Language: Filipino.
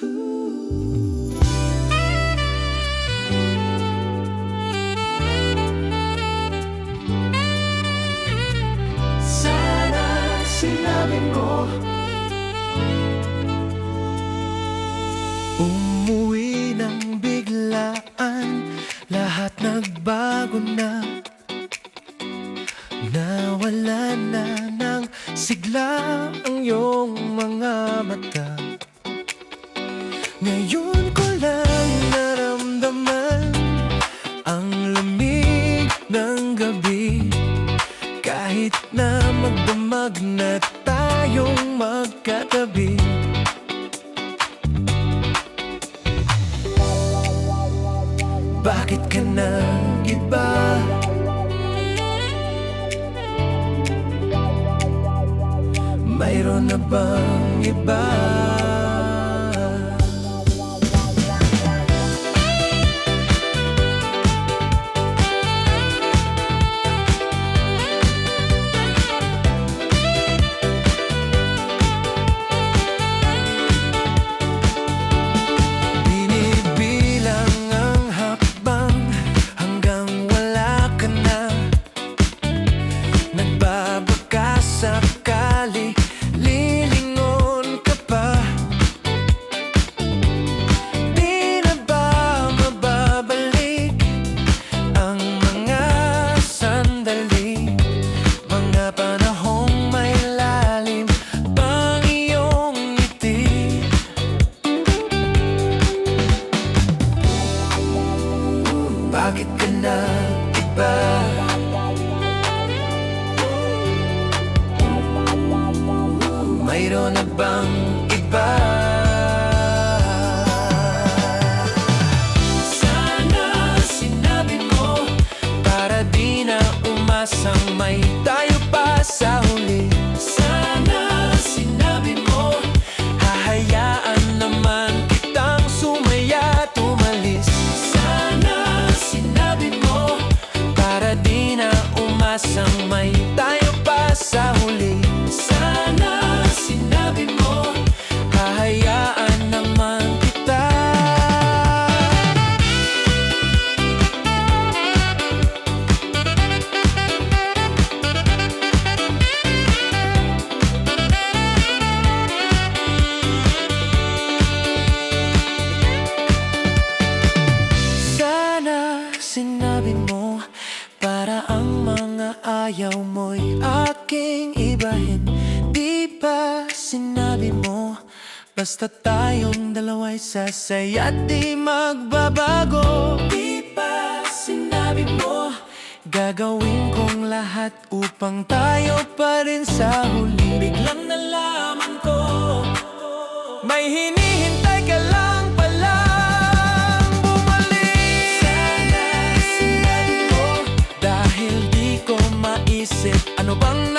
Sana sinabi mo. Umuwi ng biglaan, lahat nagbago na. Nawala na ng sigla ang iyong mga mata. Ngayon ko lang naramdaman ang lamig ng gabi. Kahit na magdamag na tayong magkatabi, bakit ka nag-iba? Mayroon na bang iba? Binibilang ang hakbang hanggang wala ka na. Nagbabaka sakali lilingon ka pa. Di na ba mababalik ang mga sandali, mga panahong may lalim pang iyong ngiti? Bakit ka nag-iba? Mayroon na bang iba? Sana sinabi mo, para di na umasang may tayo pa sa huli. Sana sinabi mo, hahayaan naman kitang sumaya at umalis. Sana sinabi mo, para di na umasang may tayo pa sa huli. Sana sinabi mo, hahayaan naman kita. Sana sinabi mo, para ang mga ayaw mo'y aking ibahin. Di ba sinabi mo, basta tayong dalawa'y sasaya at di magbabago? Di ba sinabi mo, gagawin kong lahat upang tayo pa rin sa huli? Biglang nalaman ko, may hinihintay ka lang palang bumalik. Sana sinabi mo, dahil di ko maisip ano bang